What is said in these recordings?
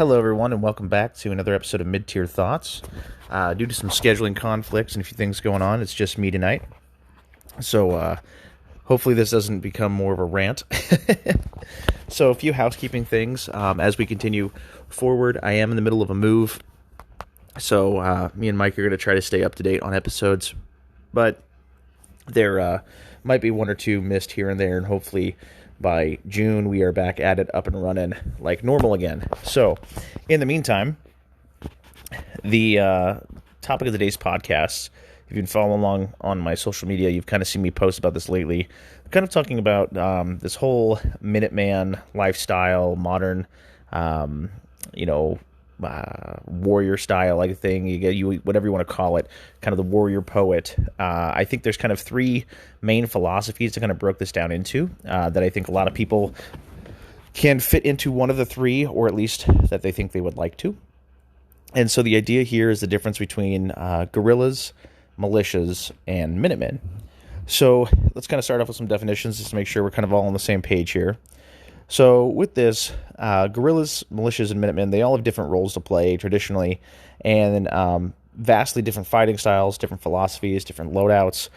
Hello, everyone, and welcome back to another episode of Mid-Tier Thoughts. Due to some scheduling conflicts and a few things going on, it's just me tonight. So, hopefully this doesn't become more of a rant. So, a few housekeeping things. As we continue forward, I am in the middle of a move. So, me and Mike are going to try to stay up to date on episodes. But there might be one or two missed here and there, and hopefully by June, we are back at it, up and running like normal again. So, in the meantime, the topic of today's podcast, if you've been following along on my social media, you've kind of seen me post about this lately. I'm kind of talking about this whole Minuteman lifestyle, modern, warrior style like thing. You whatever you want to call it, kind of the warrior poet. I think there's kind of three main philosophies to kind of broke this down into that I think a lot of people can fit into one of the three, or at least that they think they would like to. And so the idea here is the difference between guerrillas, militias, and Minutemen. So let's kind of start off with some definitions just to make sure we're kind of all on the same page here. So with this, guerrillas, militias, and Minutemen, they all have different roles to play traditionally, and vastly different fighting styles, different philosophies, different loadouts,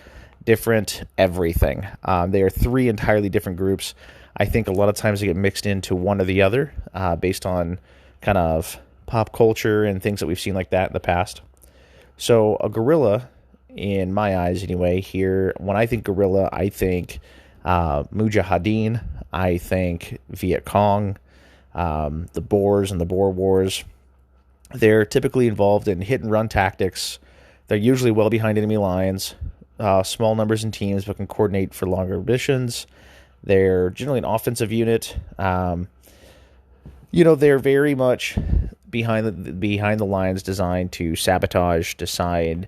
different everything. They are three entirely different groups. I think a lot of times they get mixed into one or the other based on kind of pop culture and things that we've seen like that in the past. So a guerrilla, in my eyes anyway, here, when I think guerrilla, I think Mujahideen, I think Viet Cong, the Boers and the Boer Wars. They're typically involved in hit-and-run tactics. They're usually well behind enemy lines, small numbers in teams, but can coordinate for longer missions. They're generally an offensive unit. They're very much behind the lines, designed to sabotage, designed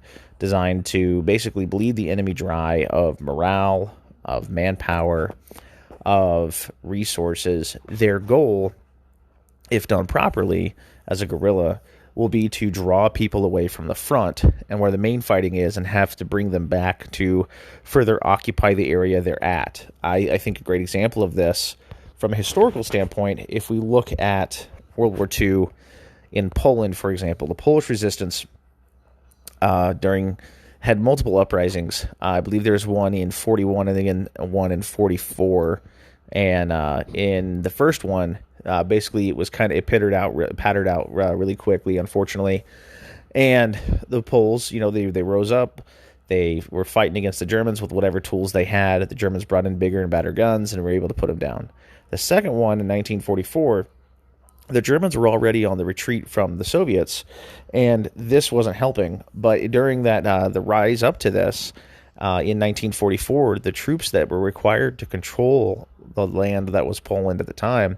to basically bleed the enemy dry of morale, of manpower, of resources. Their goal, if done properly as a guerrilla, will be to draw people away from the front and where the main fighting is and have to bring them back to further occupy the area they're at. I think a great example of this from a historical standpoint, if we look at World War II in Poland, for example, the Polish resistance had multiple uprisings. I believe there's one in 41 and then one in 44. And in the first one, basically it pattered out really quickly, unfortunately. And the Poles, they rose up. They were fighting against the Germans with whatever tools they had. The Germans brought in bigger and better guns and were able to put them down. The second one in 1944, the Germans were already on the retreat from the Soviets, and this wasn't helping. But during that, the rise up to this, in 1944, the troops that were required to control the land that was Poland at the time,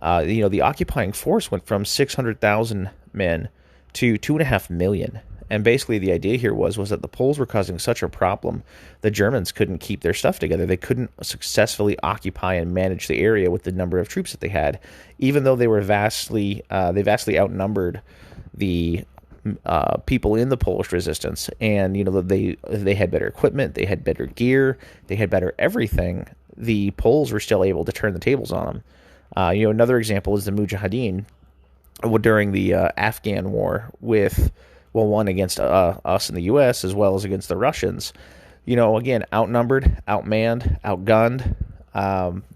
the occupying force went from 600,000 men to 2.5 million. And basically the idea here was that the Poles were causing such a problem, the Germans couldn't keep their stuff together. They couldn't successfully occupy and manage the area with the number of troops that they had, even though they were vastly outnumbered the people in the Polish resistance. And, they had better equipment, they had better gear, they had better everything. The Poles were still able to turn the tables on them. Another example is the Mujahideen during the Afghan war one against us in the U.S. as well as against the Russians. Again, outnumbered, outmanned, outgunned.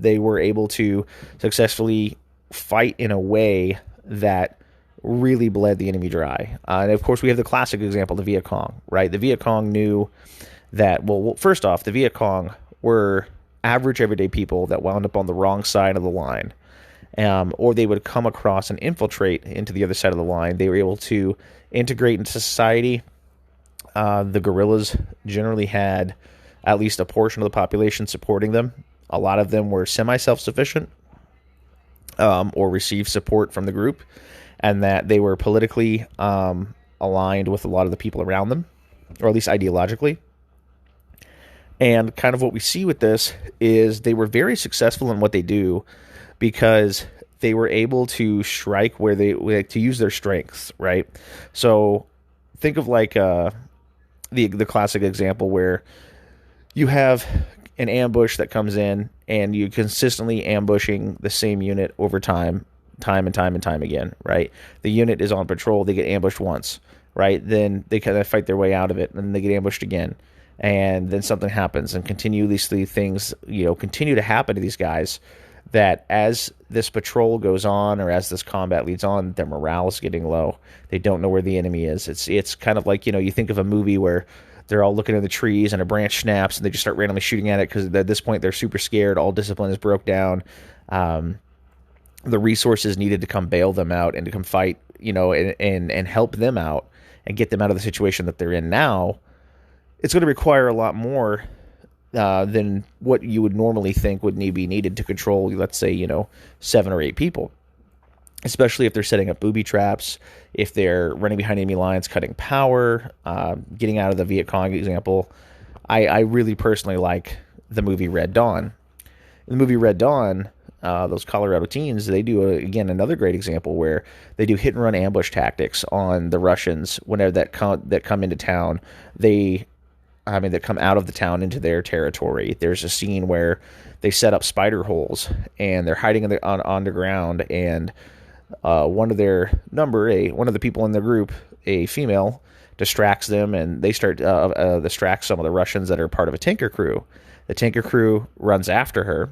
They were able to successfully fight in a way that really bled the enemy dry. And of course, we have the classic example, the Viet Cong, right? The Viet Cong knew that, first off, the Viet Cong were average everyday people that wound up on the wrong side of the line. Or they would come across and infiltrate into the other side of the line. They were able to integrate into society. The guerrillas generally had at least a portion of the population supporting them. A lot of them were semi-self-sufficient or received support from the group, and that they were politically aligned with a lot of the people around them, or at least ideologically. And kind of what we see with this is they were very successful in what they do, because they were able to strike to use their strengths, right? So think of like the classic example where you have an ambush that comes in and you consistently ambushing the same unit over time time and time and time again, right? The unit is on patrol, they get ambushed once, right? Then they kind of fight their way out of it, and then they get ambushed again, and then something happens, and continuously things, continue to happen to these guys, that as this patrol goes on, or as this combat leads on, their morale is getting low. They don't know where the enemy is. It's kind of like, you think of a movie where they're all looking in the trees and a branch snaps and they just start randomly shooting at it because at this point they're super scared. All discipline is broke down. The resources needed to come bail them out and to come fight, and help them out and get them out of the situation that they're in now. It's going to require a lot more than what you would normally think would be needed to control, let's say, 7 or 8 people. Especially if they're setting up booby traps, if they're running behind enemy lines, cutting power, getting out of the Viet Cong example. I really personally like the movie Red Dawn. In the movie Red Dawn, those Colorado teens, they do, again, another great example where they do hit-and-run ambush tactics on the Russians whenever that come into town. That come out of the town into their territory. There's a scene where they set up spider holes, and they're hiding on the ground, and one of the people in the group, a female, distracts them, and they start distract some of the Russians that are part of a tanker crew. The tanker crew runs after her,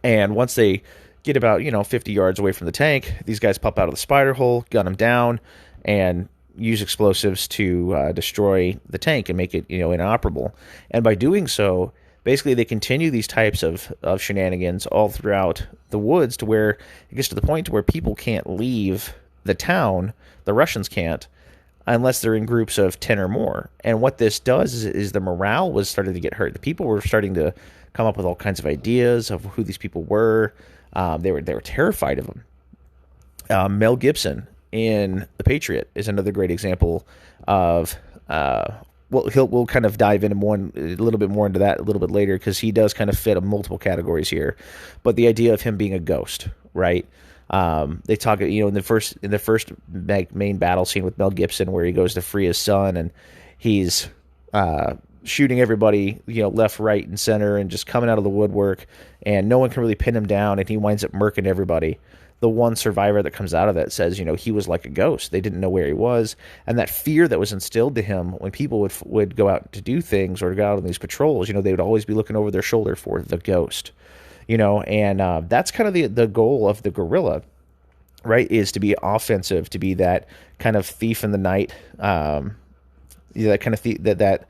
and once they get about 50 yards away from the tank, these guys pop out of the spider hole, gun them down, and use explosives to destroy the tank and make it inoperable. And by doing so, basically they continue these types of shenanigans all throughout the woods, to where it gets to the point to where people can't leave the town, the Russians can't, unless they're in groups of 10 or more. And what this does is the morale was starting to get hurt. The people were starting to come up with all kinds of ideas of who these people were. They were terrified of them. Mel Gibson in The Patriot is another great example of we'll kind of dive into a little bit more into that a little bit later, because he does kind of fit multiple categories here. But the idea of him being a ghost, right? They talk, in the first main battle scene with Mel Gibson, where he goes to free his son, and he's shooting everybody, left, right, and center, and just coming out of the woodwork, and no one can really pin him down, and he winds up murking everybody. The one survivor that comes out of that says, he was like a ghost. They didn't know where he was. And that fear that was instilled to him when people would go out to do things or go out on these patrols, they would always be looking over their shoulder for the ghost, and that's kind of the goal of the guerrilla, right? Is to be offensive, to be that kind of thief in the night, that kind of that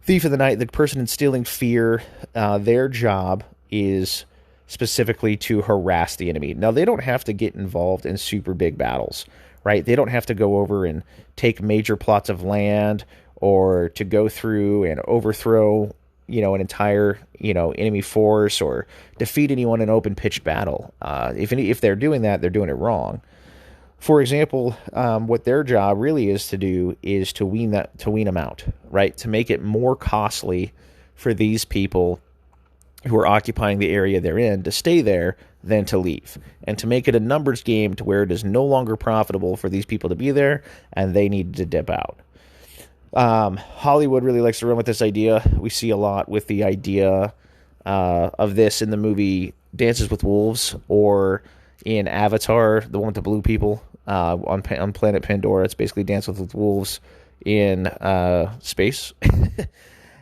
thief in the night, the person instilling fear. Their job is specifically to harass the enemy. Now, they don't have to get involved in super big battles, right? They don't have to go over and take major plots of land, or to go through and overthrow, an entire, enemy force, or defeat anyone in open pitched battle. If they're doing that, they're doing it wrong. For example, what their job really is to do is to wean them out, right? To make it more costly for these people who are occupying the area they're in to stay there than to leave, and to make it a numbers game to where it is no longer profitable for these people to be there and they need to dip out. Hollywood really likes to run with this idea. We see a lot with the idea of this in the movie Dances with Wolves, or in Avatar, the one with the blue people on planet Pandora. It's basically Dances with Wolves in space.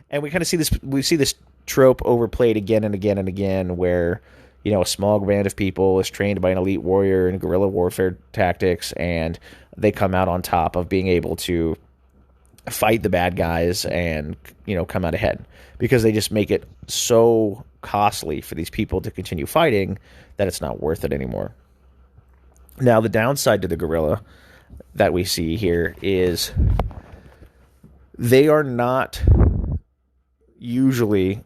And we kind of see this. We see this trope overplayed again and again and again, where a small band of people is trained by an elite warrior in guerrilla warfare tactics, and they come out on top of being able to fight the bad guys and come out ahead, because they just make it so costly for these people to continue fighting that it's not worth it anymore. Now, the downside to the guerrilla that we see here is they are not usually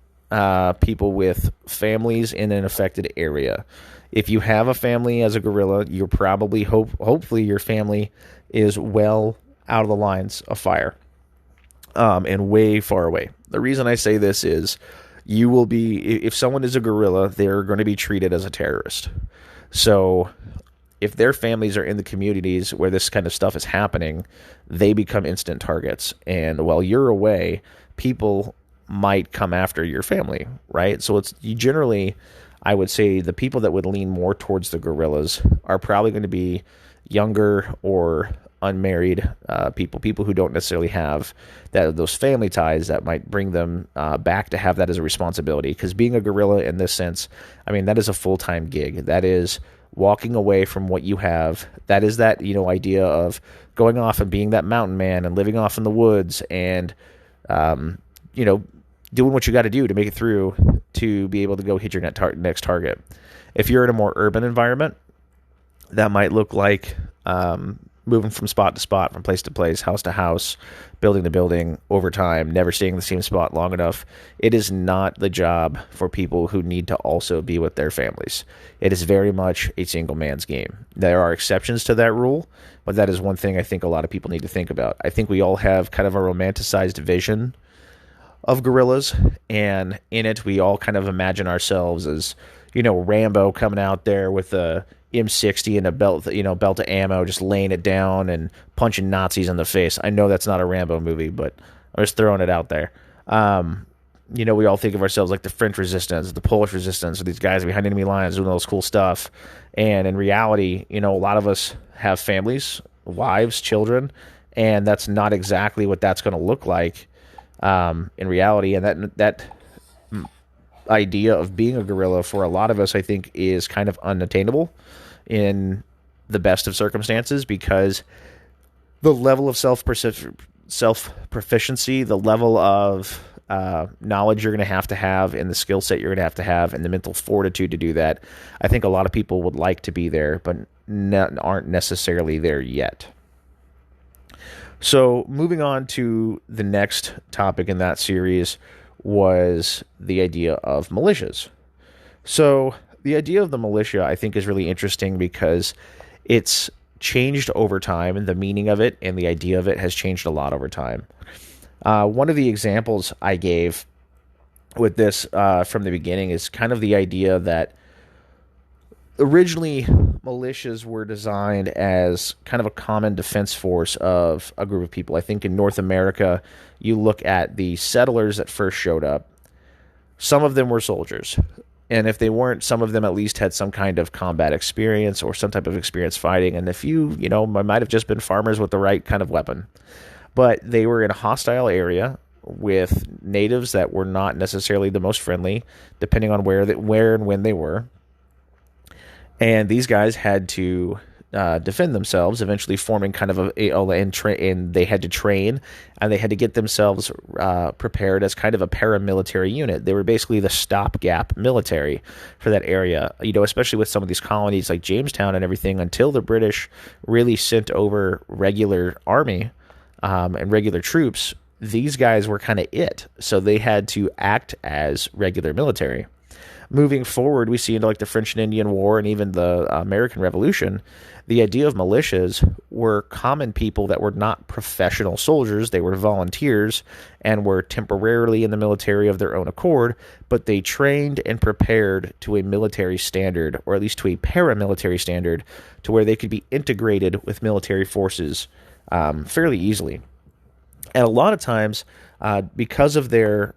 people with families in an affected area. If you have a family as a guerrilla, you're probably hopefully your family is well out of the lines of fire, and way far away. The reason I say this is, you will be, if someone is a guerrilla, they're going to be treated as a terrorist. So if their families are in the communities where this kind of stuff is happening, they become instant targets. And while you're away, people might come after your family, right? So you generally, I would say the people that would lean more towards the guerrillas are probably going to be younger or unmarried people who don't necessarily have those family ties that might bring them back to have that as a responsibility. Because being a guerrilla in this sense, I mean, that is a full-time gig. That is walking away from what you have. That is that, idea of going off and being that mountain man and living off in the woods and, doing what you got to do to make it through to be able to go hit your next target. If you're in a more urban environment, that might look like moving from spot to spot, from place to place, house to house, building to building over time, never staying in the same spot long enough. It is not the job for people who need to also be with their families. It is very much a single man's game. There are exceptions to that rule, but that is one thing I think a lot of people need to think about. I think we all have kind of a romanticized vision of guerrillas, and in it we all kind of imagine ourselves as, Rambo coming out there with a M60 and a belt of ammo, just laying it down and punching Nazis in the face. I know that's not a Rambo movie, but I'm just throwing it out there. We all think of ourselves like the French resistance, the Polish resistance, or these guys behind enemy lines doing all this cool stuff. And in reality, a lot of us have families, wives, children, and that's not exactly what that's going to look like in reality. And that idea of being a guerrilla for a lot of us, I think, is kind of unattainable in the best of circumstances, because the level of self-proficiency, the level of knowledge you're going to have, and the skill set you're going to have, and the mental fortitude to do that, I think a lot of people would like to be there, but aren't necessarily there yet. So moving on to the next topic in that series was the idea of militias. So the idea of the militia, I think, is really interesting because it's changed over time, and the meaning of it and the idea of it has changed a lot over time. One of the examples I gave with this from the beginning is kind of the idea that originally militias were designed as kind of a common defense force of a group of people. I think in North America, you look at the settlers that first showed up, some of them were soldiers. And if they weren't, some of them at least had some kind of combat experience or some type of experience fighting. And a few, might have just been farmers with the right kind of weapon. But they were in a hostile area with natives that were not necessarily the most friendly, depending on where and when they were. And these guys had to defend themselves, eventually forming kind of and they had to train, and they had to get themselves prepared as kind of a paramilitary unit. They were basically the stopgap military for that area, especially with some of these colonies like Jamestown and everything, until the British really sent over regular army and regular troops. These guys were kind of it. So they had to act as regular military. Moving forward, we see into like the French and Indian War and even the American Revolution, the idea of militias were common people that were not professional soldiers. They were volunteers and were temporarily in the military of their own accord, but they trained and prepared to a military standard, or at least to a paramilitary standard, to where they could be integrated with military forces fairly easily. And a lot of times, because of their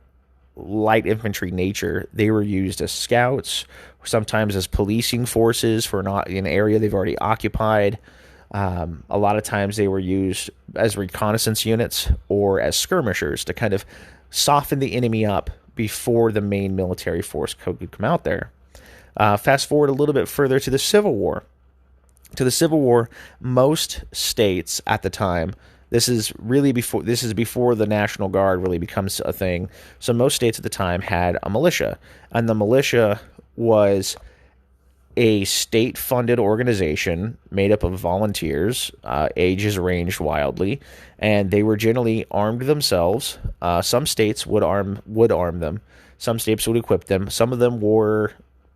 light infantry nature, they were used as scouts, sometimes as policing forces for an area they've already occupied. A lot of times they were used as reconnaissance units or as skirmishers to kind of soften the enemy up before the main military force could come out there. Fast forward a little bit further to the Civil War. Most states at the time, this is before the National Guard really becomes a thing. So most states at the time had a militia, and the militia was a state-funded organization made up of volunteers. Ages ranged wildly, and they were generally armed themselves. Some states would arm them. Some states would equip them. Some of them were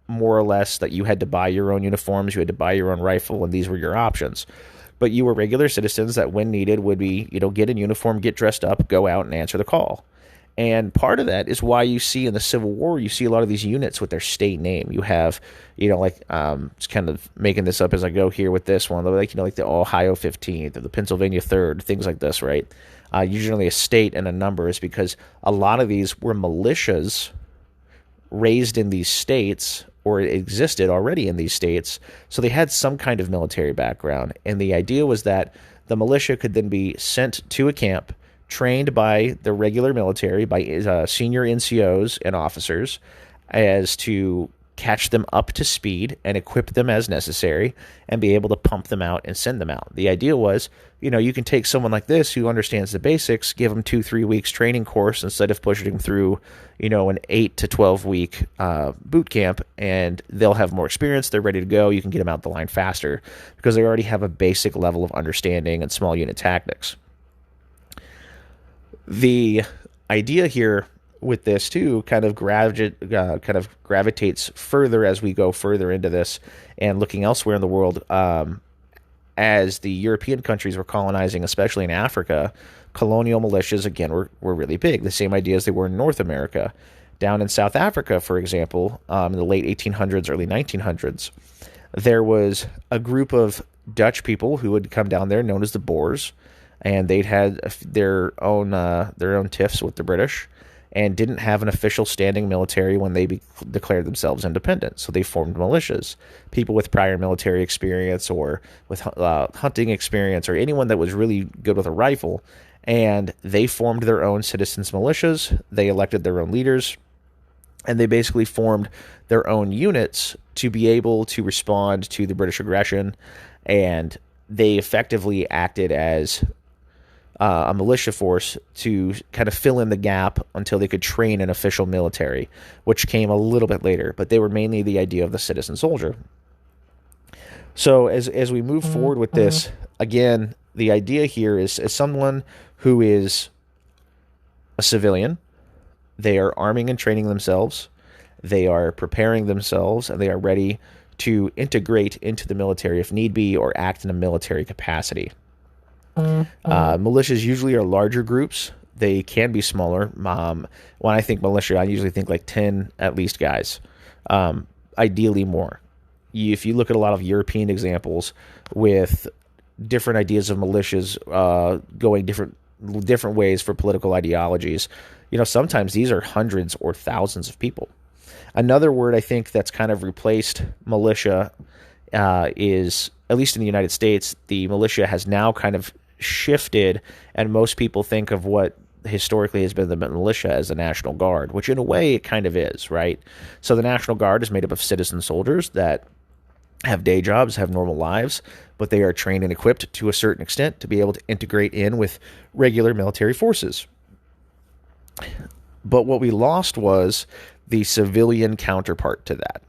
more or less that you had to buy your own uniforms, you had to buy your own rifle, and these were your options. But you were regular citizens that, when needed, would be, get in uniform, get dressed up, go out and answer the call. And part of that is why you see in the Civil War, you see a lot of these units with their state name. You have, just kind of making this up as I go here with this one, like the Ohio 15th or the Pennsylvania 3rd, things like this, right? Usually a state and a number is because a lot of these were militias raised in these states or it existed already in these states, so they had some kind of military background. And the idea was that the militia could then be sent to a camp, trained by the regular military, by senior NCOs and officers, as to catch them up to speed and equip them as necessary and be able to pump them out and send them out. The idea was, you can take someone like this who understands the basics, give them 2-3 weeks training course instead of pushing them through, an 8 to 12 week boot camp, and they'll have more experience. They're ready to go. You can get them out the line faster because they already have a basic level of understanding and small unit tactics. The idea here with this too kind of gravitates further as we go further into this and looking elsewhere in the world. As the European countries were colonizing, especially in Africa, colonial militias again were really big. The same idea as they were in North America. Down in South Africa, for example, in the late 1800s, early 1900s, there was a group of Dutch people who would come down there known as the Boers, and they'd had their own tiffs with the British, and didn't have an official standing military when they declared themselves independent. So they formed militias. People with prior military experience or with hunting experience or anyone that was really good with a rifle, and they formed their own citizens' militias. They elected their own leaders, and they basically formed their own units to be able to respond to the British aggression, and they effectively acted as a militia force to kind of fill in the gap until they could train an official military, which came a little bit later. But they were mainly the idea of the citizen soldier. So as we move forward with this, again, the idea here is as someone who is a civilian, they are arming and training themselves, they are preparing themselves, and they are ready to integrate into the military if need be or act in a military capacity. Militias usually are larger groups. They can be smaller. When I think militia, I usually think like 10 at least guys, ideally more. If you look at a lot of European examples with different ideas of militias going different ways for political ideologies, sometimes these are hundreds or thousands of people. Another word I think that's kind of replaced militia is, at least in the United States, the militia has now kind of shifted, and most people think of what historically has been the militia as the National Guard, which in a way it kind of is, right? So the National Guard is made up of citizen soldiers that have day jobs, have normal lives, but they are trained and equipped to a certain extent to be able to integrate in with regular military forces. But what we lost was the civilian counterpart to that.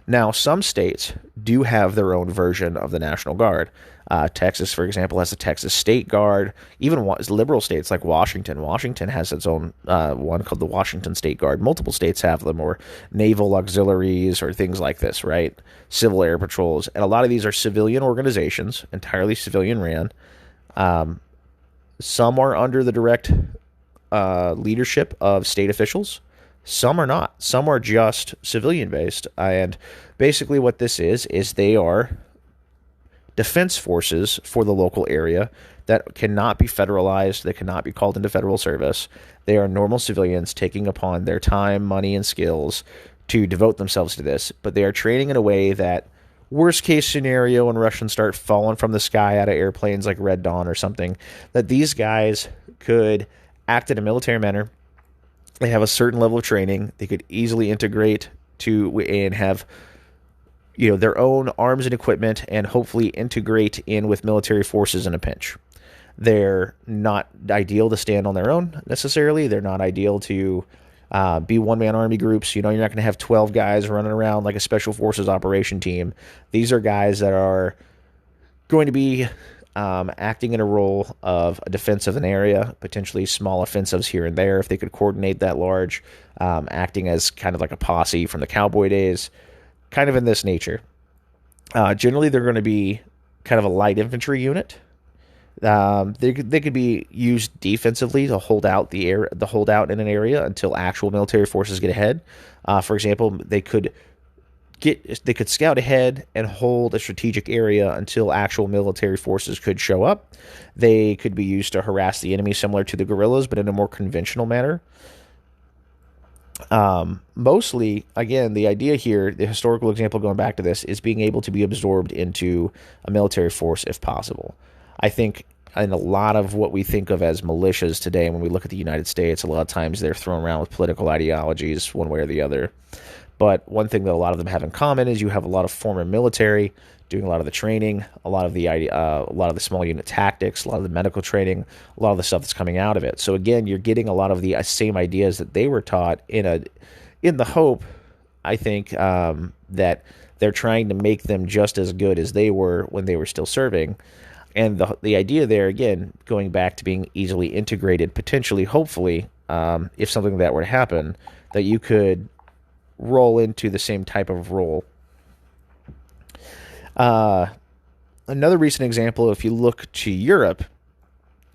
Now, some states do have their own version of the National Guard. Texas, for example, has the Texas State Guard. Even liberal states like Washington. Washington has its own one called the Washington State Guard. Multiple states have them, or naval auxiliaries or things like this, right? Civil air patrols. And a lot of these are civilian organizations, entirely civilian ran. Some are under the direct leadership of state officials. Some are not. Some are just civilian-based. And basically what this is they are defense forces for the local area that cannot be federalized. They cannot be called into federal service. They are normal civilians taking upon their time, money, and skills to devote themselves to this. But they are training in a way that, worst-case scenario, when Russians start falling from the sky out of airplanes like Red Dawn or something, that these guys could act in a military manner. They have a certain level of training. They could easily integrate to and have, their own arms and equipment, and hopefully integrate in with military forces in a pinch. They're not ideal to stand on their own necessarily. They're not ideal to be one-man army groups. You're not going to have 12 guys running around like a special forces operation team. These are guys that are going to be acting in a role of a defense of an area, potentially small offensives here and there if they could coordinate that large, acting as kind of like a posse from the cowboy days, kind of in this nature. Generally, they're going to be kind of a light infantry unit. They could be used defensively to hold out in an area until actual military forces get ahead. For example, they could scout ahead and hold a strategic area until actual military forces could show up. They could be used to harass the enemy, similar to the guerrillas, but in a more conventional manner. Mostly, again, the idea here, the historical example going back to this, is being able to be absorbed into a military force if possible. I think in a lot of what we think of as militias today, when we look at the United States, a lot of times they're thrown around with political ideologies one way or the other. But one thing that a lot of them have in common is you have a lot of former military doing a lot of the training, a lot of the small unit tactics, a lot of the medical training, a lot of the stuff that's coming out of it. So again, you're getting a lot of the same ideas that they were taught in the hope, I think, that they're trying to make them just as good as they were when they were still serving. And the idea there, again, going back to being easily integrated, potentially, hopefully, if something like that were to happen, that you could roll into the same type of role. Another recent example, if you look to Europe,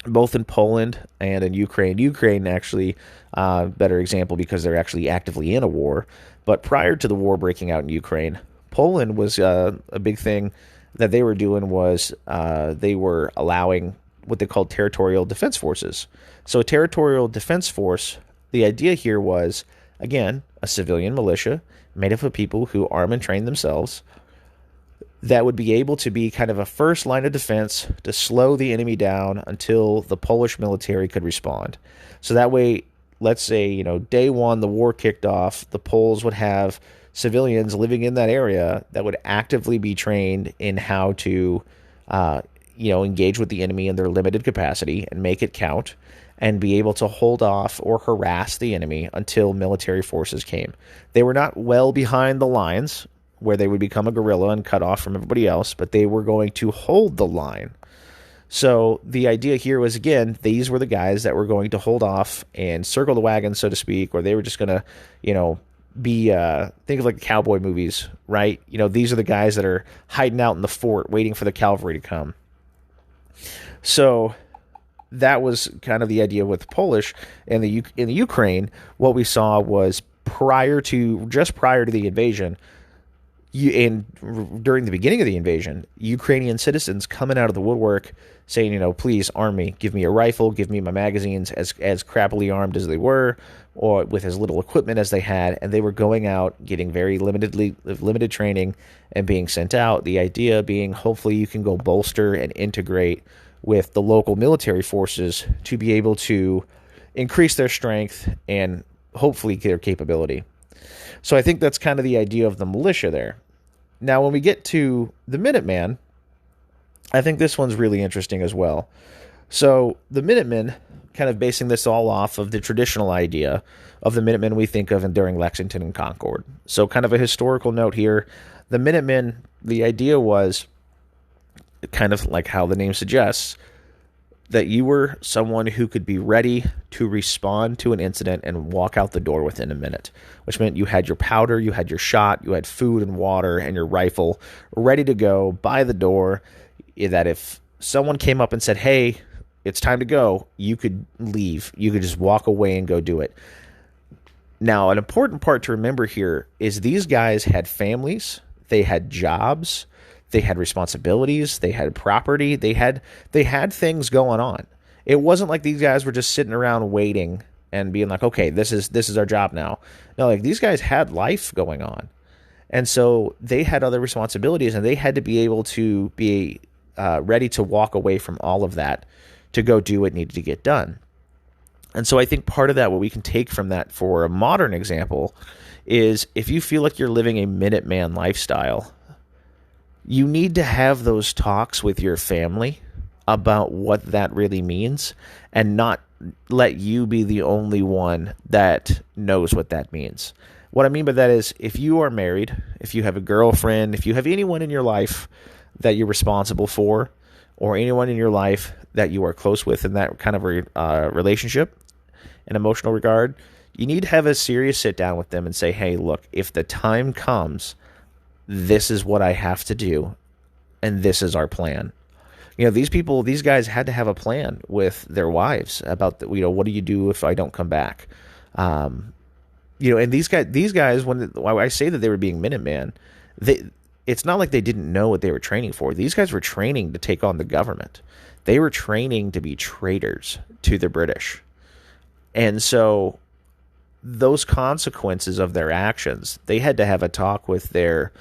both in Poland and in Ukraine actually, better example because they're actually actively in a war. But prior to the war breaking out in Ukraine, Poland was a big thing that they were doing was they were allowing what they called territorial defense forces. So a territorial defense force, the idea here was, again, a civilian militia made up of people who arm and train themselves that would be able to be kind of a first line of defense to slow the enemy down until the Polish military could respond. So that way, let's say, day one, the war kicked off, the Poles would have civilians living in that area that would actively be trained in how to, engage with the enemy in their limited capacity and make it count and be able to hold off or harass the enemy until military forces came. They were not well behind the lines where they would become a guerrilla and cut off from everybody else, but they were going to hold the line. So the idea here was, again, these were the guys that were going to hold off and circle the wagon, so to speak, or they were just going to, be, think of like the cowboy movies, right? These are the guys that are hiding out in the fort waiting for the cavalry to come. So that was kind of the idea with the Polish and in the Ukraine. What we saw was prior to the invasion, during the beginning of the invasion, Ukrainian citizens coming out of the woodwork saying, please arm me, give me a rifle, give me my magazines, as crappily armed as they were, or with as little equipment as they had, and they were going out, getting very limited training, and being sent out. The idea being, hopefully, you can go bolster and integrate with the local military forces to be able to increase their strength and hopefully their capability. So I think that's kind of the idea of the militia there. Now, when we get to the Minuteman, I think this one's really interesting as well. So the Minutemen, kind of basing this all off of the traditional idea of the Minutemen we think of during Lexington and Concord. So kind of a historical note here. The Minutemen, the idea was kind of like how the name suggests, that you were someone who could be ready to respond to an incident and walk out the door within a minute, which meant you had your powder, you had your shot, you had food and water, and your rifle ready to go by the door, that if someone came up and said, hey, it's time to go, you could leave. You could just walk away and go do it. Now, an important part to remember here is these guys had families, they had jobs, they had responsibilities, they had property, they had things going on. It wasn't like these guys were just sitting around waiting and being like, okay, this is our job now. No, like these guys had life going on. And so they had other responsibilities, and they had to be able to be ready to walk away from all of that to go do what needed to get done. And so I think part of that, what we can take from that for a modern example, is if you feel like you're living a Minuteman lifestyle, you need to have those talks with your family about what that really means, and not let you be the only one that knows what that means. What I mean by that is, if you are married, if you have a girlfriend, if you have anyone in your life that you're responsible for, or anyone in your life that you are close with in that kind of relationship and emotional regard, you need to have a serious sit down with them and say, hey, look, if the time comes, this is what I have to do, and this is our plan. These guys had to have a plan with their wives about, what do you do if I don't come back? And these guys, when I say that they were being Minutemen, it's not like they didn't know what they were training for. These guys were training to take on the government. They were training to be traitors to the British. And so those consequences of their actions, they had to have a talk with their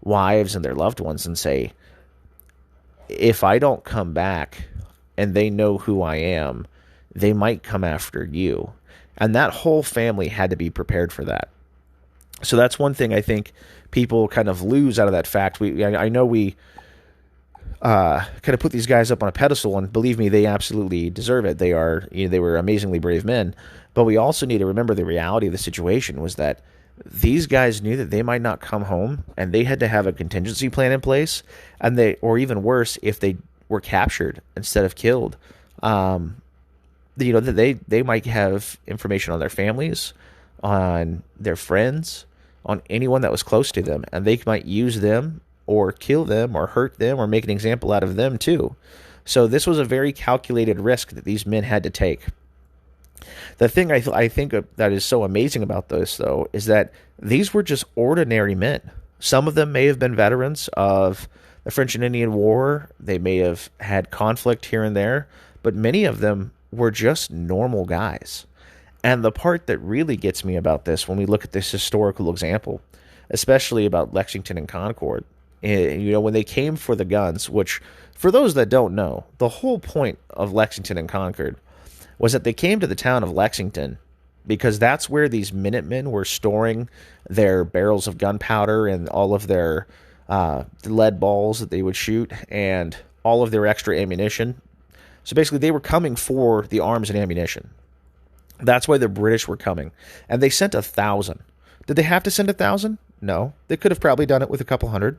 wives and their loved ones and say, if I don't come back and they know who I am, they might come after you. And that whole family had to be prepared for that. So that's one thing I think people kind of lose out of that fact. I know we kind of put these guys up on a pedestal, and believe me, they absolutely deserve it. They were amazingly brave men. But we also need to remember the reality of the situation was that these guys knew that they might not come home, and they had to have a contingency plan in place. Or even worse, if they were captured instead of killed, that they might have information on their families, on their friends, on anyone that was close to them, and they might use them or kill them or hurt them or make an example out of them too. So this was a very calculated risk that these men had to take. The thing I think that is so amazing about this, though, is that these were just ordinary men. Some of them may have been veterans of the French and Indian War. They may have had conflict here and there, but many of them were just normal guys. And the part that really gets me about this, when we look at this historical example, especially about Lexington and Concord, when they came for the guns, which, for those that don't know, the whole point of Lexington and Concord was that they came to the town of Lexington because that's where these Minutemen were storing their barrels of gunpowder and all of their lead balls that they would shoot and all of their extra ammunition. So basically, they were coming for the arms and ammunition. That's why the British were coming. And they sent 1,000. Did they have to send 1,000? No. They could have probably done it with a couple hundred.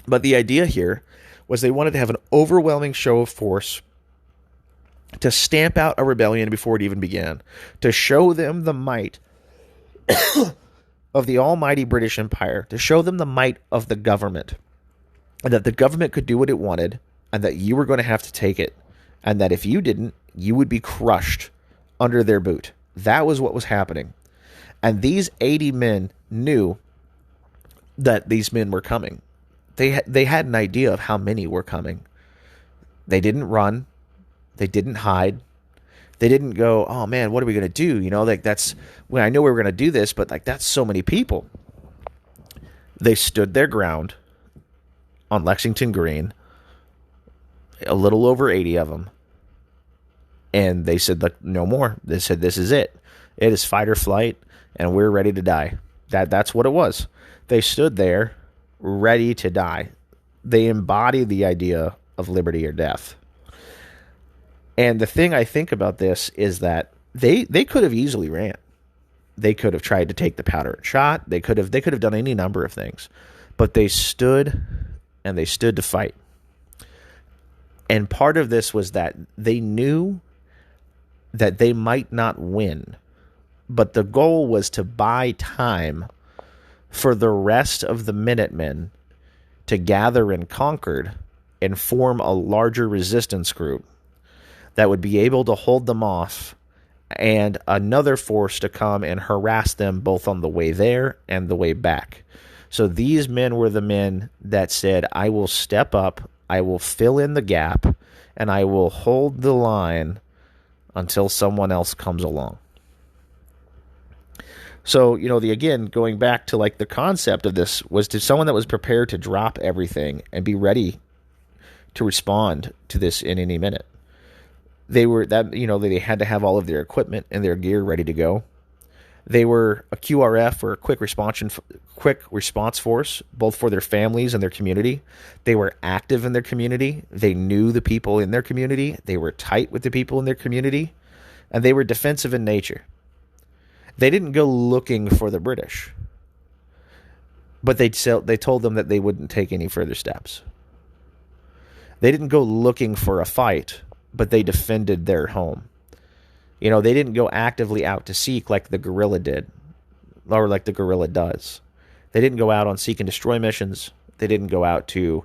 But the idea here was they wanted to have an overwhelming show of force to stamp out a rebellion before it even began, to show them the might of the almighty British Empire, to show them the might of the government, and that the government could do what it wanted, and that you were going to have to take it, and that if you didn't, you would be crushed under their boot. That was what was happening. And these 80 men knew that these men were coming. They had an idea of how many were coming. They didn't run. They didn't hide. They didn't go, oh man, what are we going to do? I know we were going to do this, but that's so many people. They stood their ground on Lexington Green, a little over 80 of them. And they said, no more. They said, this is it. It is fight or flight, and we're ready to die. That's what it was. They stood there ready to die. They embodied the idea of liberty or death. And the thing I think about this is that they could have easily ran. They could have tried to take the powder and shot. They could have done any number of things. But they stood, and they stood to fight. And part of this was that they knew that they might not win, but the goal was to buy time for the rest of the Minutemen to gather in Concord and form a larger resistance group that would be able to hold them off, and another force to come and harass them both on the way there and the way back. So these men were the men that said, I will step up, I will fill in the gap, and I will hold the line until someone else comes along. So, again, going back to the concept of this was to someone that was prepared to drop everything and be ready to respond to this in any minute. They had to have all of their equipment and their gear ready to go. They were a QRF, or a quick response force, both for their families and their community. They were active in their community. They knew the people in their community. They were tight with the people in their community, and they were defensive in nature. They didn't go looking for the British, but they told them that they wouldn't take any further steps. They didn't go looking for a fight, but they defended their home. They didn't go actively out to seek like the guerrilla did, or like the guerrilla does. They didn't go out on seek and destroy missions. They didn't go out to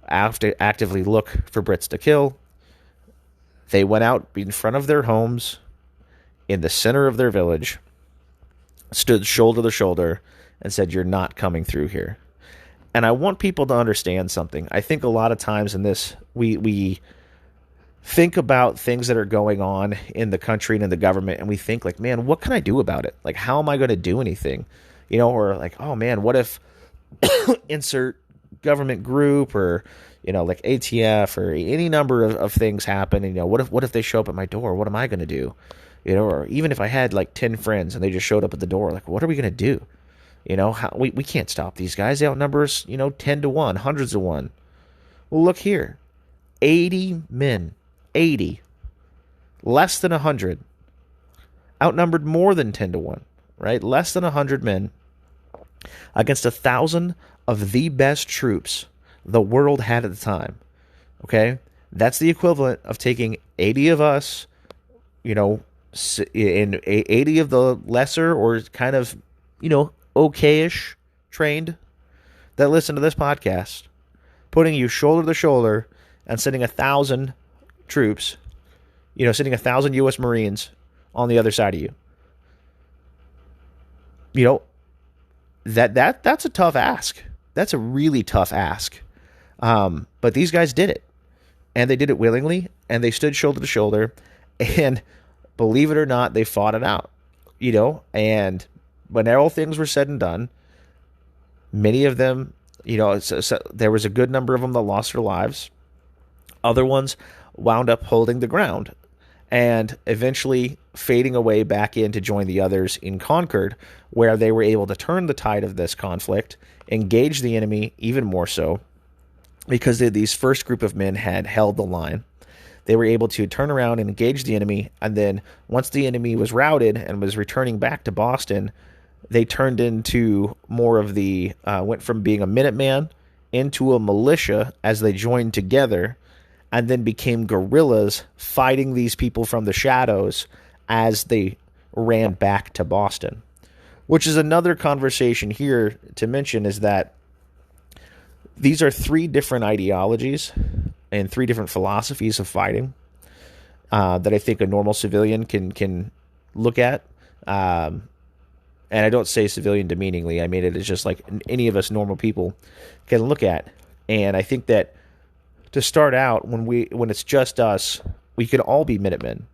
actively look for Brits to kill. They went out in front of their homes, in the center of their village, stood shoulder to shoulder, and said, you're not coming through here. And I want people to understand something. I think a lot of times in this, we think about things that are going on in the country and in the government, and we think like, man, what can I do about it? Like, how am I going to do anything? Or like, oh man, what if insert government group, or like ATF, or any number of things happen, and what if they show up at my door? What am I going to do? Or even if I had like 10 friends and they just showed up at the door, like, what are we going to do? We can't stop these guys. They outnumber us, 10 to 1, hundreds to 1. Well, look here. 80 men, 80, less than 100, outnumbered more than 10 to 1, right? Less than 100 men against 1,000 of the best troops the world had at the time. Okay? That's the equivalent of taking 80 of us, in 80 of the lesser or kind of, okay-ish trained that listen to this podcast, putting you shoulder to shoulder and sending 1,000 troops, sending 1,000 U.S. Marines on the other side of you. That's a tough ask. That's a really tough ask. But these guys did it, and they did it willingly, and they stood shoulder to shoulder, and believe it or not, they fought it out. And when all things were said and done, many of them, so there was a good number of them that lost their lives. Other ones wound up holding the ground and eventually fading away back in to join the others in Concord, where they were able to turn the tide of this conflict, engage the enemy even more so, because these first group of men had held the line. They were able to turn around and engage the enemy, and then once the enemy was routed and was returning back to Boston, they turned into more of went from being a Minuteman into a militia as they joined together, and then became guerrillas fighting these people from the shadows as they ran back to Boston. Which is another conversation here to mention, is that these are 3 different ideologies and 3 different philosophies of fighting that I think a normal civilian can look at. And I don't say civilian demeaningly. I mean it is just like any of us normal people can look at. And I think that to start out, when it's just us, we can all be Minutemen.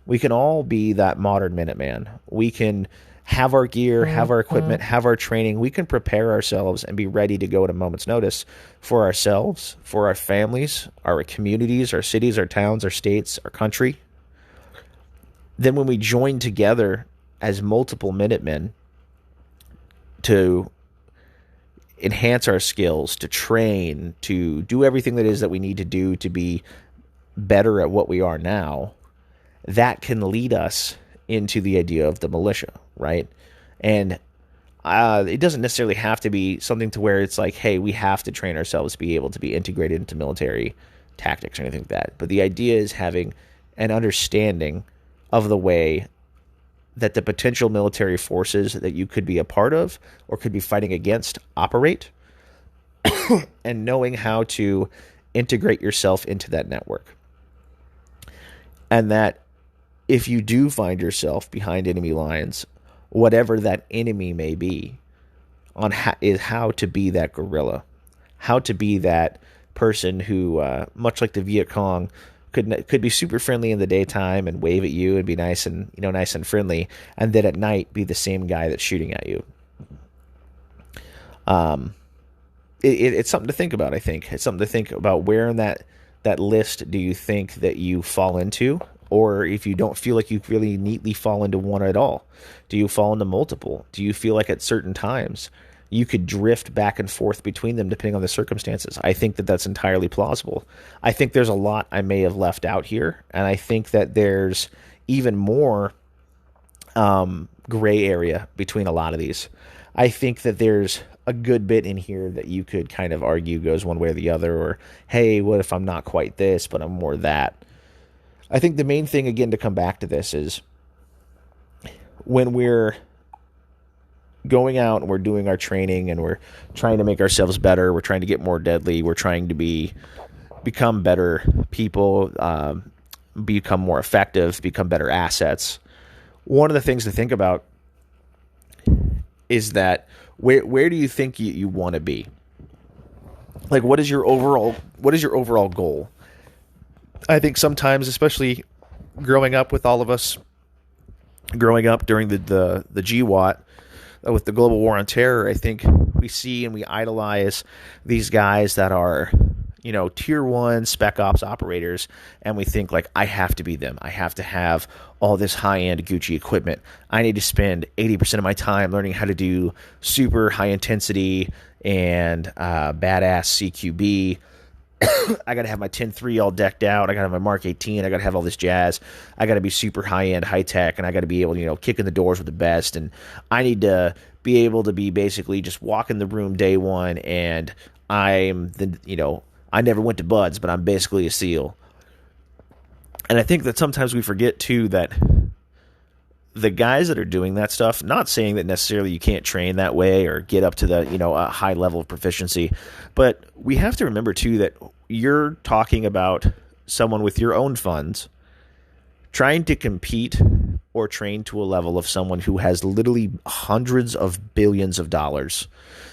We can all be that modern Minuteman. We can have our gear, have our equipment, have our training. We can prepare ourselves and be ready to go at a moment's notice for ourselves, for our families, our communities, our cities, our towns, our states, our country. Then when we join together as multiple Minutemen to enhance our skills, to train, to do everything that is that we need to do to be better at what we are now, that can lead us into the idea of the militia, right? And it doesn't necessarily have to be something to where it's like, hey, we have to train ourselves to be able to be integrated into military tactics or anything like that. But the idea is having an understanding of the way that the potential military forces that you could be a part of or could be fighting against operate, and knowing how to integrate yourself into that network. And that if you do find yourself behind enemy lines, whatever that enemy may be, is how to be that guerrilla, how to be that person who, much like the Viet Cong, could be super friendly in the daytime and wave at you and be nice and friendly, and then at night be the same guy that's shooting at you. It's something to think about. I think it's something to think about. Where in that list do you think that you fall into? Or if you don't feel like you really neatly fall into one at all, do you fall into multiple? Do you feel like at certain times you could drift back and forth between them depending on the circumstances? I think that that's entirely plausible. I think there's a lot I may have left out here, and I think that there's even more gray area between a lot of these. I think that there's a good bit in here that you could kind of argue goes one way or the other, or, hey, what if I'm not quite this, but I'm more that? I think the main thing, again, to come back to this is when we're going out and we're doing our training and we're trying to make ourselves better, we're trying to get more deadly, we're trying to become better people, become more effective, become better assets. One of the things to think about is that where do you think you want to be? Like, what is your overall goal? I think sometimes, especially growing up with all of us, growing up during the GWAT, with the global war on terror, I think we see and we idolize these guys that are, tier one spec ops operators, and we think like, I have to be them. I have to have all this high end Gucci equipment. I need to spend 80% of my time learning how to do super high intensity and badass CQB. I got to have my 10-3 all decked out. I got to have my Mark 18. I got to have all this jazz. I got to be super high-end, high-tech, and I got to be able to, kick in the doors with the best. And I need to be able to be basically just walk in the room day one, and I never went to Buds, but I'm basically a SEAL. And I think that sometimes we forget, too, that the guys that are doing that stuff, not saying that necessarily you can't train that way or get up to the, a high level of proficiency, but we have to remember too that you're talking about someone with your own funds trying to compete or train to a level of someone who has literally hundreds of billions of dollars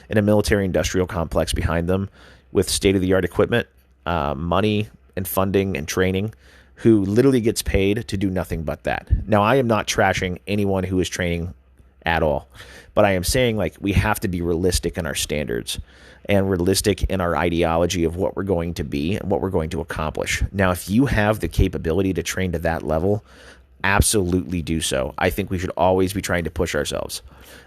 in a military industrial complex behind them with state-of-the-art equipment, money and funding and training, who literally gets paid to do nothing but that. Now, I am not trashing anyone who is training at all, but I am saying like we have to be realistic in our standards and realistic in our ideology of what we're going to be and what we're going to accomplish. Now, if you have the capability to train to that level, absolutely do so. I think we should always be trying to push ourselves.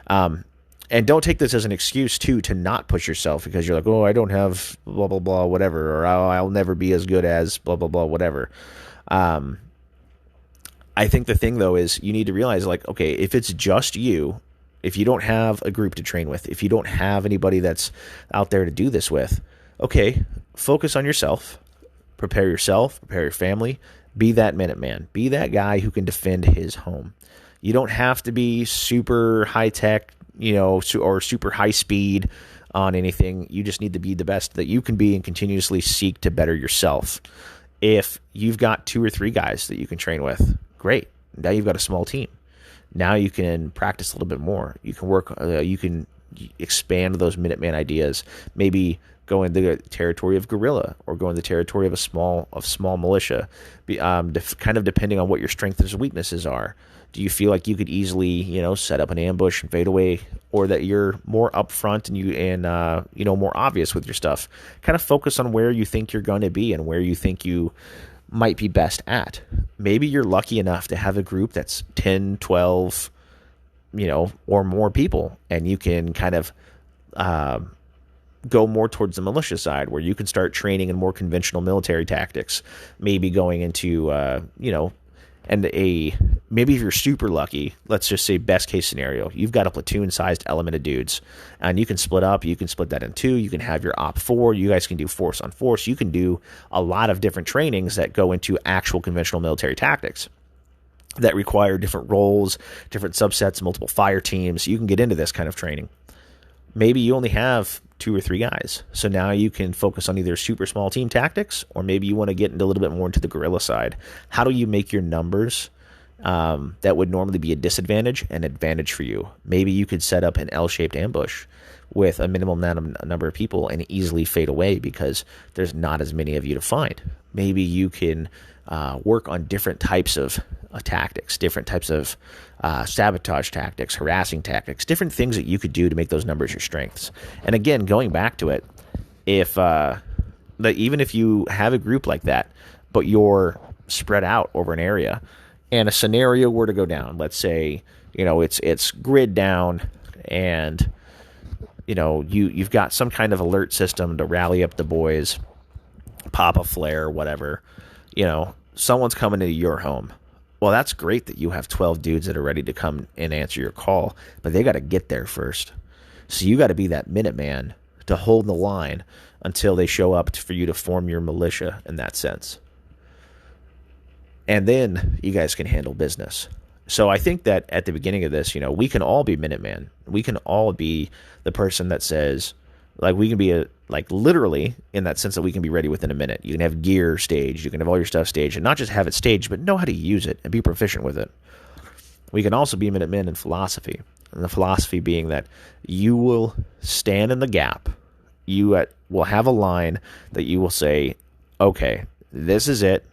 And don't take this as an excuse, too, to not push yourself because you're like, oh, I don't have blah, blah, blah, whatever, or I'll never be as good as blah, blah, blah, whatever. I think the thing, though, is you need to realize, like, okay, if it's just you, if you don't have a group to train with, if you don't have anybody that's out there to do this with, okay, focus on yourself, prepare your family, be that Minuteman, be that guy who can defend his home. You don't have to be super high tech, or super high speed on anything. You just need to be the best that you can be and continuously seek to better yourself. If you've got 2 or 3 guys that you can train with, great. Now you've got a small team. Now you can practice a little bit more. You can work. You can expand those Minuteman ideas. Maybe go in the territory of guerrilla, or go in the territory of small militia. Kind of depending on what your strengths and weaknesses are. Do you feel like you could easily, set up an ambush and fade away, or that you're more upfront and more obvious with your stuff? Kind of focus on where you think you're going to be and where you think you might be best at. Maybe you're lucky enough to have a group that's 10, 12, or more people, and you can kind of go more towards the militia side, where you can start training in more conventional military tactics. Maybe going into, maybe if you're super lucky, let's just say best case scenario, you've got a platoon-sized element of dudes, and you can split up. You can split that in 2. You can have your Op 4. You guys can do force on force. You can do a lot of different trainings that go into actual conventional military tactics that require different roles, different subsets, multiple fire teams. You can get into this kind of training. Maybe you only have 2 or 3 guys. So now you can focus on either super small team tactics, or maybe you want to get into a little bit more into the guerrilla side. How do you make your numbers that would normally be a disadvantage an advantage for you? Maybe you could set up an L-shaped ambush with a minimum number of people and easily fade away because there's not as many of you to find. Maybe you can work on different types of tactics, different types of sabotage tactics, harassing tactics, different things that you could do to make those numbers your strengths. And again, going back to it, even if you have a group like that, but you're spread out over an area, and a scenario were to go down, let's say, it's grid down, and you've got some kind of alert system to rally up the boys, pop a flare, whatever, someone's coming to your home. Well, that's great that you have 12 dudes that are ready to come and answer your call, but they got to get there first. So you got to be that Minuteman to hold the line until they show up for you to form your militia in that sense. And then you guys can handle business. So I think that at the beginning of this, we can all be Minuteman. We can all be the person that says, like, we can be literally in that sense that we can be ready within a minute. You can have gear staged. You can have all your stuff staged, and not just have it staged, but know how to use it and be proficient with it. We can also be Minutemen in philosophy. And the philosophy being that you will stand in the gap. You will have a line that you will say, okay, this is it.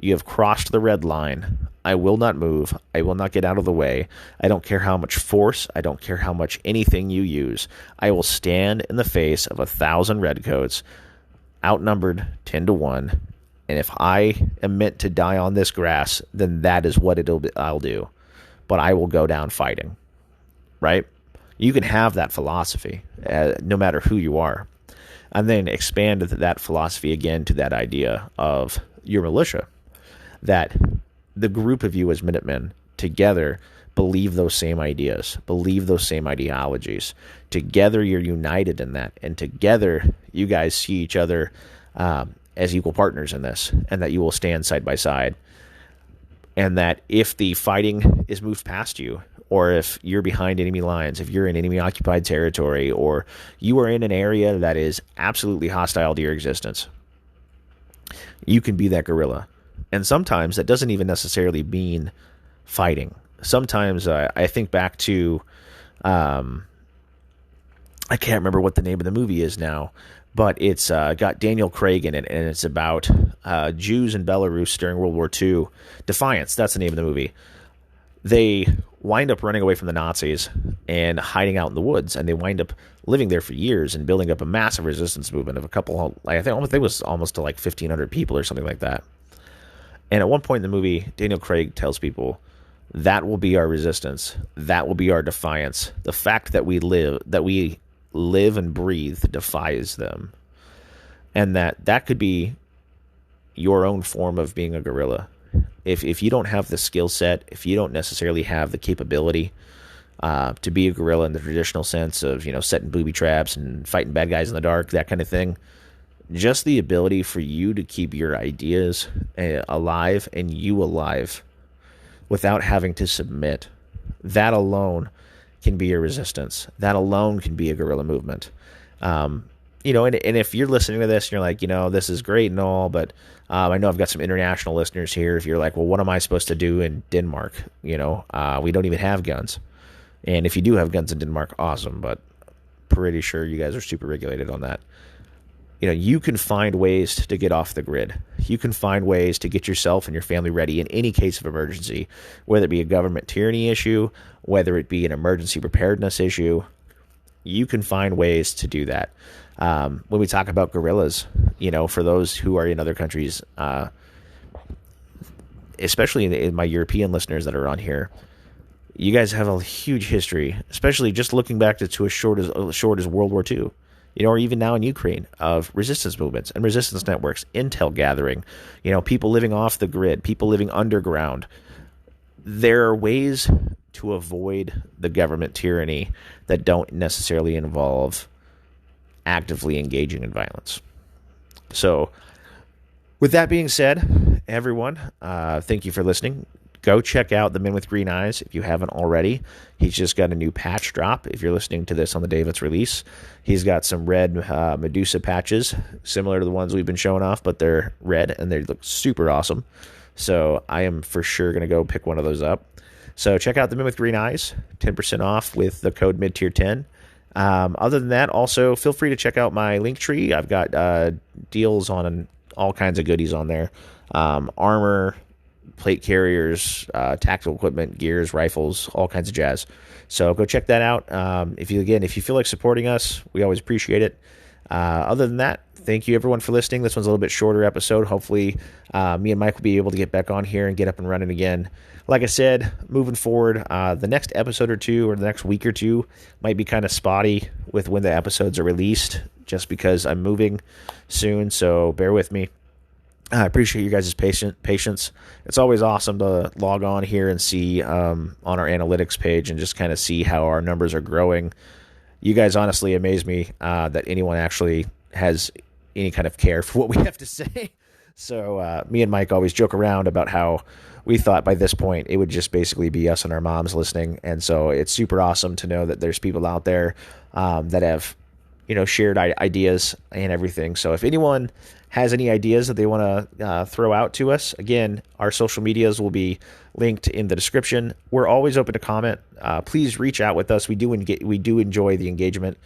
You have crossed the red line. I will not move. I will not get out of the way. I don't care how much force. I don't care how much anything you use. I will stand in the face of 1,000 redcoats, outnumbered 10-1. And if I am meant to die on this grass, then that is what I'll do. But I will go down fighting, right? You can have that philosophy, no matter who you are. And then expand that philosophy again to that idea of your militia, that the group of you as Minutemen together believe those same ideas, believe those same ideologies. Together you're united in that, and together you guys see each other as equal partners in this, and that you will stand side by side. And that if the fighting is moved past you, or if you're behind enemy lines, if you're in enemy-occupied territory, or you are in an area that is absolutely hostile to your existence, you can be that guerrilla. And sometimes that doesn't even necessarily mean fighting. Sometimes I think back to, I can't remember what the name of the movie is now, but it's got Daniel Craig in it, and it's about Jews in Belarus during World War II. Defiance, that's the name of the movie. They wind up running away from the Nazis and hiding out in the woods, and they wind up living there for years and building up a massive resistance movement of I think it was almost to like 1,500 people or something like that. And at one point in the movie, Daniel Craig tells people, that will be our resistance. That will be our defiance. The fact that we live and breathe defies them. And that could be your own form of being a guerrilla. If you don't have the skill set, if you don't necessarily have the capability to be a guerrilla in the traditional sense of, setting booby traps and fighting bad guys in the dark, that kind of thing, just the ability for you to keep your ideas alive and you alive without having to submit, that alone can be a resistance. That alone can be a guerrilla movement. And if you're listening to this and you're like, this is great and all, but I know I've got some international listeners here. If you're like, well, what am I supposed to do in Denmark? We don't even have guns. And if you do have guns in Denmark, awesome, but pretty sure you guys are super regulated on that. You can find ways to get off the grid. You can find ways to get yourself and your family ready in any case of emergency, whether it be a government tyranny issue, whether it be an emergency preparedness issue. You can find ways to do that. When we talk about guerrillas, for those who are in other countries, especially in my European listeners that are on here, you guys have a huge history, especially just looking back to as short as World War II. Or even now in Ukraine, of resistance movements and resistance networks, intel gathering, people living off the grid, people living underground. There are ways to avoid the government tyranny that don't necessarily involve actively engaging in violence. So, with that being said, everyone, thank you for listening. Go check out The Men with Green Eyes if you haven't already. He's just got a new patch drop. If you're listening to this on the day of its release, he's got some red Medusa patches, similar to the ones we've been showing off, but they're red and they look super awesome. So I am for sure going to go pick one of those up. So check out The Men with Green Eyes, 10% off with the code MidTier10. Other than that, also feel free to check out my linktree. I've got deals on all kinds of goodies on there. Armor, plate carriers, tactical equipment, gears, rifles, all kinds of jazz. So go check that out. If you feel like supporting us, we always appreciate it. Other than that, thank you everyone for listening. This one's a little bit shorter episode. Hopefully, me and Mike will be able to get back on here and get up and running again. Like I said, moving forward, the next episode or two or the next week or two might be kind of spotty with when the episodes are released, just because I'm moving soon. So bear with me. I appreciate you guys' patience. It's always awesome to log on here and see on our analytics page and just kind of see how our numbers are growing. You guys honestly amaze me that anyone actually has any kind of care for what we have to say. So me and Mike always joke around about how we thought by this point it would just basically be us and our moms listening. And so it's super awesome to know that there's people out there that have shared ideas and everything. So if anyone has any ideas that they want to throw out to us, again, our social medias will be linked in the description. We're always open to comment. Please reach out with us. We do enjoy the engagement.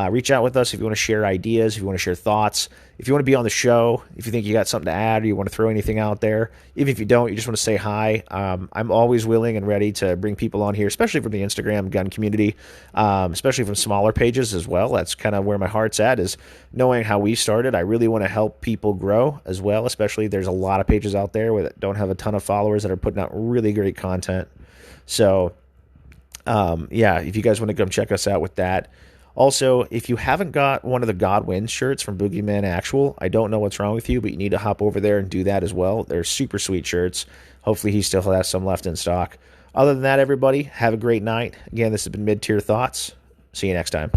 Reach out with us if you want to share ideas, if you want to share thoughts, if you want to be on the show, if you think you got something to add or you want to throw anything out there. Even if you don't, you just want to say hi. I'm always willing and ready to bring people on here, especially from the Instagram gun community, especially from smaller pages as well. That's kind of where my heart's at, is knowing how we started. I really want to help people grow as well, especially there's a lot of pages out there that don't have a ton of followers that are putting out really great content. So yeah, if you guys want to come check us out with that. Also, if you haven't got one of the God Wins shirts from Boogeyman Actual, I don't know what's wrong with you, but you need to hop over there and do that as well. They're super sweet shirts. Hopefully he still has some left in stock. Other than that, everybody, have a great night. Again, this has been Mid-Tier Thoughts. See you next time.